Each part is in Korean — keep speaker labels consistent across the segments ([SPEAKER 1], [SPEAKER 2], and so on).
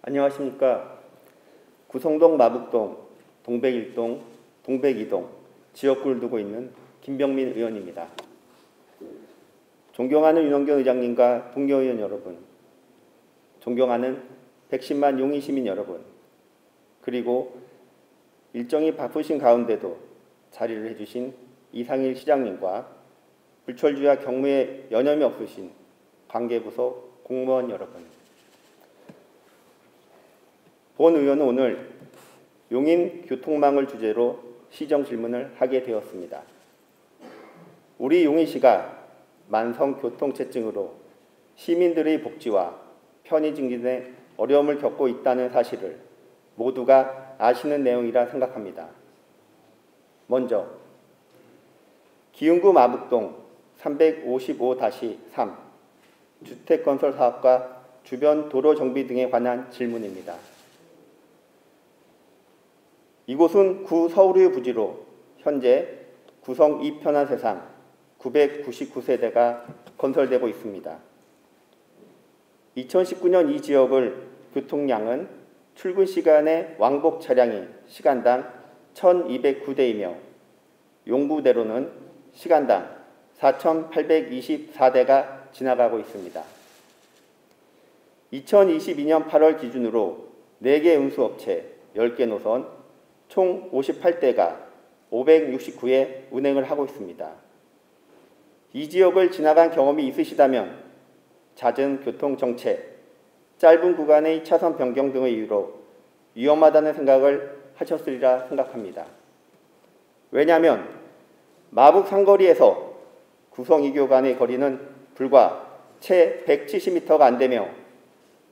[SPEAKER 1] 안녕하십니까. 구성동, 마북동, 동백일동, 동백이동 지역구를 두고 있는 김병민 의원입니다. 존경하는 윤영경 의장님과 동료 의원 여러분, 존경하는 110만 용인 시민 여러분, 그리고 일정이 바쁘신 가운데도 자리를 해주신 이상일 시장님과 불철주야 경무에 여념이 없으신 관계부서 공무원 여러분. 본 의원은 오늘 용인 교통망을 주제로 시정 질문을 하게 되었습니다. 우리 용인시가 만성 교통체증으로 시민들의 복지와 편의 증진에 어려움을 겪고 있다는 사실을 모두가 아시는 내용이라 생각합니다. 먼저 기흥구 마북동 355-3 주택건설 사업과 주변 도로 정비 등에 관한 질문입니다. 이곳은 구 서울의 부지로 현재 구성 2편한 세상 999세대가 건설되고 있습니다. 2019년 이 지역을 교통량은 출근 시간의 왕복 차량이 시간당 1209대이며 용구대로는 시간당 4824대가 지나가고 있습니다. 2022년 8월 기준으로 4개 운수업체 10개 노선 총 58대가 569회 운행을 하고 있습니다. 이 지역을 지나간 경험이 있으시다면 잦은 교통정체, 짧은 구간의 차선 변경 등의 이유로 위험하다는 생각을 하셨으리라 생각합니다. 왜냐하면 마북 상거리에서 구성 2교 간의 거리는 불과 채 170m가 안 되며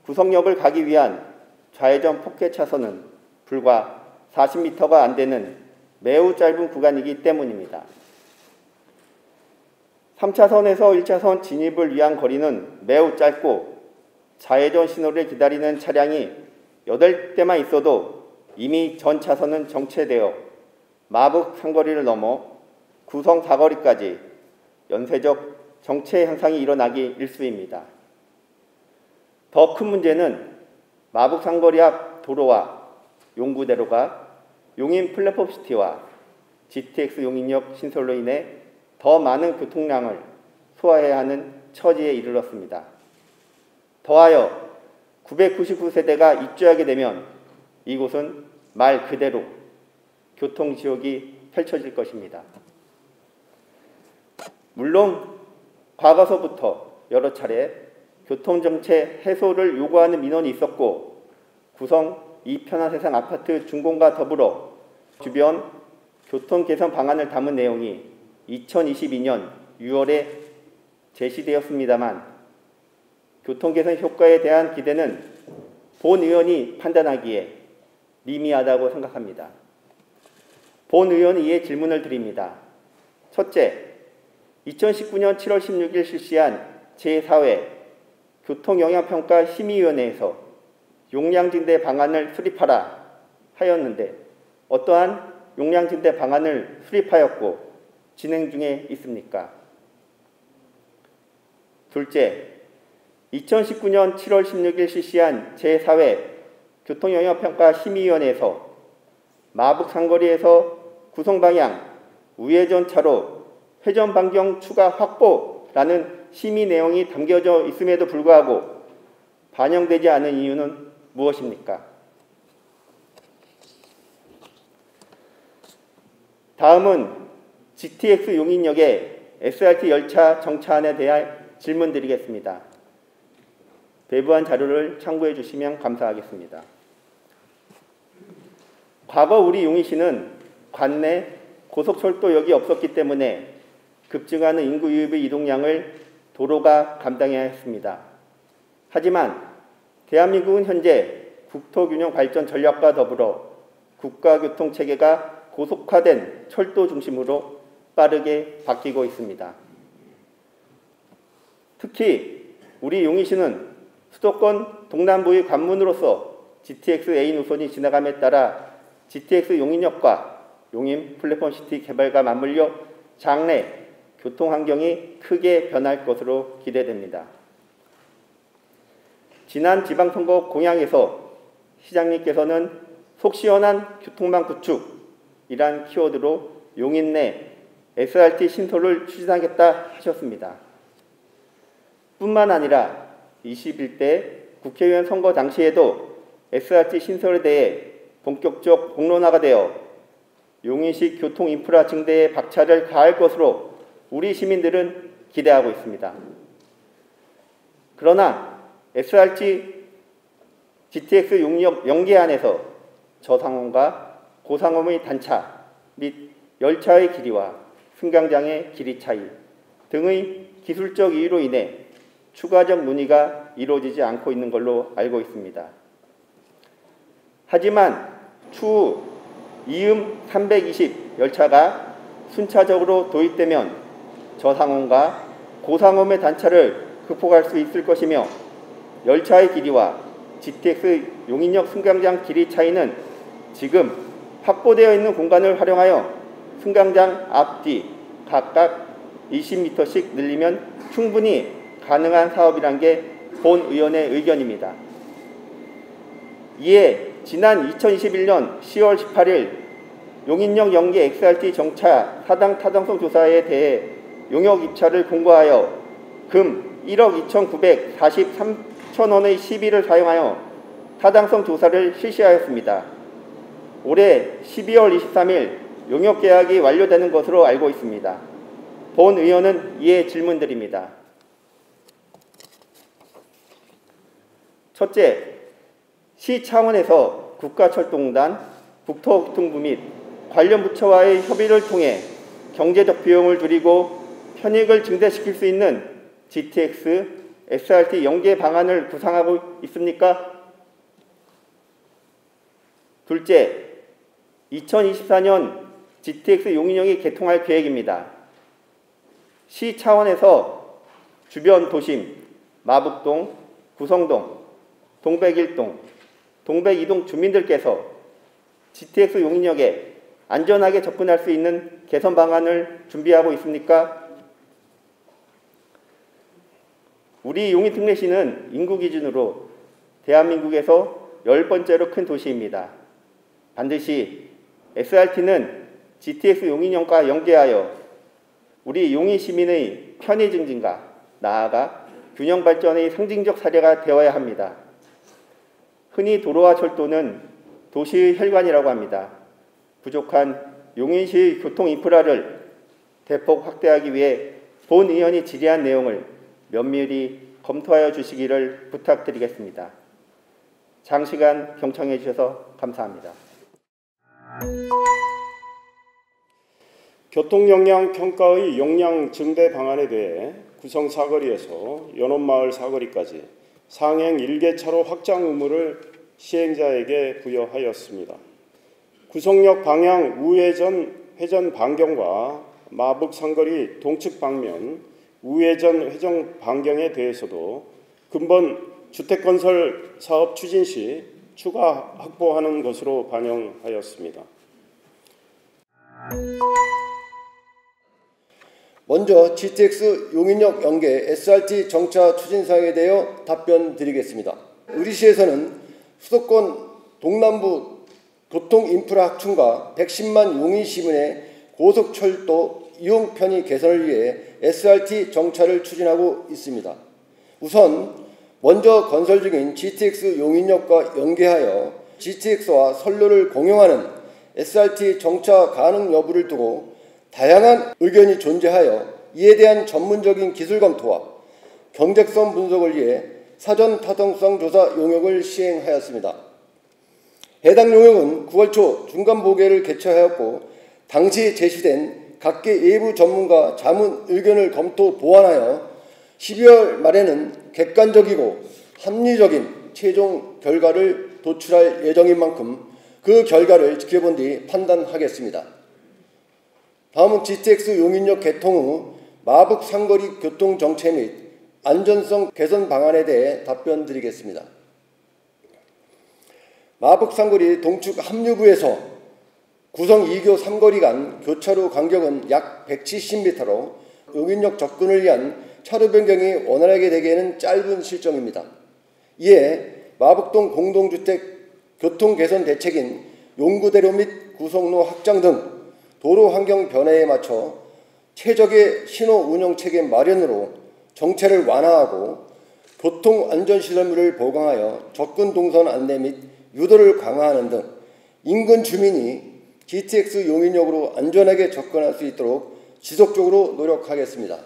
[SPEAKER 1] 구성역을 가기 위한 좌회전 포켓 차선은 불과 40m가 안 되는 매우 짧은 구간이기 때문입니다. 3차선에서 1차선 진입을 위한 거리는 매우 짧고 좌회전 신호를 기다리는 차량이 8대만 있어도 이미 전 차선은 정체되어 마북 상거리를 넘어 구성 사거리까지 연쇄적 정체 현상이 일어나기 일쑤입니다. 더 큰 문제는 마북 상거리 앞 도로와 용구대로가 용인 플랫폼시티와 GTX 용인역 신설로 인해 더 많은 교통량을 소화해야 하는 처지에 이르렀습니다. 더하여 999세대가 입주하게 되면 이곳은 말 그대로 교통지옥이 펼쳐질 것입니다. 물론 과거서부터 여러 차례 교통정체 해소를 요구하는 민원이 있었고 구성 2편한 세상 아파트 준공과 더불어 주변 교통 개선 방안을 담은 내용이 2022년 6월에 제시되었습니다만 교통 개선 효과에 대한 기대는 본 의원이 판단하기에 미미하다고 생각합니다. 본 의원이 이에 질문을 드립니다. 첫째, 2019년 7월 16일 실시한 제4회 교통영향평가 심의위원회에서 용량진대 방안을 수립하라 하였는데 어떠한 용량진대 방안을 수립하였고 진행 중에 있습니까? 둘째, 2019년 7월 16일 실시한 제4회 교통영향평가 심의위원회에서 마북 상거리에서 구성방향 우회전 차로 회전 반경 추가 확보라는 심의 내용이 담겨져 있음에도 불구하고 반영되지 않은 이유는 무엇입니까? 다음은 GTX 용인역의 SRT 열차 정차안에 대한 질문 드리겠습니다. 배부한 자료를 참고해 주시면 감사하겠습니다. 과거 우리 용인시는 관내 고속철도역이 없었기 때문에 급증하는 인구 유입의 이동량을 도로가 감당해야 했습니다. 하지만 대한민국은 현재 국토균형 발전 전략과 더불어 국가교통체계가 고속화된 철도 중심으로 빠르게 바뀌고 있습니다. 특히 우리 용인시는 수도권 동남부의 관문으로서 GTX A 노선이 지나감에 따라 GTX 용인역과 용인 플랫폼시티 개발과 맞물려 장래 교통환경이 크게 변할 것으로 기대됩니다. 지난 지방선거 공약에서 시장님께서는 속 시원한 교통망 구축이란 키워드로 용인 내 SRT 신설을 추진하겠다 하셨습니다. 뿐만 아니라 21대 국회의원 선거 당시에도 SRT 신설에 대해 본격적 공론화가 되어 용인시 교통 인프라 증대에 박차를 가할 것으로 우리 시민들은 기대하고 있습니다. 그러나 SRT GTX 용역 연계안에서 저상원과 고상원의 단차 및 열차의 길이와 승강장의 길이 차이 등의 기술적 이유로 인해 추가적 논의가 이루어지지 않고 있는 걸로 알고 있습니다. 하지만 추후 이음 320 열차가 순차적으로 도입되면 저상원과 고상원의 단차를 극복할 수 있을 것이며 열차의 길이와 GTX 용인역 승강장 길이 차이는 지금 확보되어 있는 공간을 활용하여 승강장 앞뒤 각각 20m씩 늘리면 충분히 가능한 사업이란 게 본 의원의 의견입니다. 이에 지난 2021년 10월 18일 용인역 연계 XRT 정차 사당 타당성 조사에 대해 용역 입찰을 공고하여 금 1억 2,943천원의 시비를 사용하여 타당성 조사를 실시하였습니다. 올해 12월 23일 용역 계약이 완료되는 것으로 알고 있습니다. 본 의원은 이에 질문드립니다. 첫째, 시 차원에서 국가철도공단, 국토교통부 및 관련 부처와의 협의를 통해 경제적 비용을 줄이고 편익을 증대시킬 수 있는 GTX, SRT 연계 방안을 구상하고 있습니까? 둘째, 2024년 GTX 용인역이 개통할 계획입니다. 시 차원에서 주변 도심, 마북동, 구성동, 동백1동, 동백2동 주민들께서 GTX 용인역에 안전하게 접근할 수 있는 개선 방안을 준비하고 있습니까? 우리 용인 특례시는 인구 기준으로 대한민국에서 10번째로 큰 도시입니다. 반드시 SRT는 GTX 용인역과 연계하여 우리 용인 시민의 편의 증진과 나아가 균형 발전의 상징적 사례가 되어야 합니다. 흔히 도로와 철도는 도시의 혈관이라고 합니다. 부족한 용인시의 교통 인프라를 대폭 확대하기 위해 본 의원이 질의한 내용을 면밀히 검토하여 주시기를 부탁드리겠습니다. 장시간 경청해 주셔서 감사합니다.
[SPEAKER 2] 교통역량 평가의 용량 증대 방안에 대해 구성 사거리에서 연원마을 사거리까지 상행 1개차로 확장 의무를 시행자에게 부여하였습니다. 구성역 방향 우회전 회전 반경과 마북 상거리 동측 방면 우회전 회전 반경에 대해서도 근본 주택건설 사업 추진 시 추가 확보하는 것으로 반영하였습니다.
[SPEAKER 3] 먼저 GTX 용인역 연계 SRT 정차 추진사항에 대하여 답변드리겠습니다. 의리시에서는 수도권 동남부 교통인프라 확충과 110만 용인 시민의 고속철도 이용 편의 개선을 위해 SRT 정차를 추진하고 있습니다. 우선 먼저 건설 중인 GTX 용인역과 연계하여 GTX와 선로를 공용하는 SRT 정차 가능 여부를 두고 다양한 의견이 존재하여 이에 대한 전문적인 기술 검토와 경제성 분석을 위해 사전 타당성 조사 용역을 시행하였습니다. 해당 용역은 9월 초 중간 보고회를 개최하였고 당시 제시된 각계 외부 전문가 자문 의견을 검토 보완하여 12월 말에는 객관적이고 합리적인 최종 결과를 도출할 예정인 만큼 그 결과를 지켜본 뒤 판단하겠습니다. 다음은 GTX 용인역 개통 후 마북 상거리 교통 정체 및 안전성 개선 방안에 대해 답변드리겠습니다. 마북 상거리 동축 합류구에서 구성 2교 3거리 간 교차로 간격은 약 170m로 용인역 접근을 위한 차로 변경이 원활하게 되기에는 짧은 실정입니다. 이에 마북동 공동주택 교통 개선 대책인 용구대로 및 구성로 확장 등 도로 환경 변화에 맞춰 최적의 신호 운영 체계 마련으로 정체를 완화하고 교통 안전시설물을 보강하여 접근 동선 안내 및 유도를 강화하는 등 인근 주민이 GTX 용인역으로 안전하게 접근할 수 있도록 지속적으로 노력하겠습니다.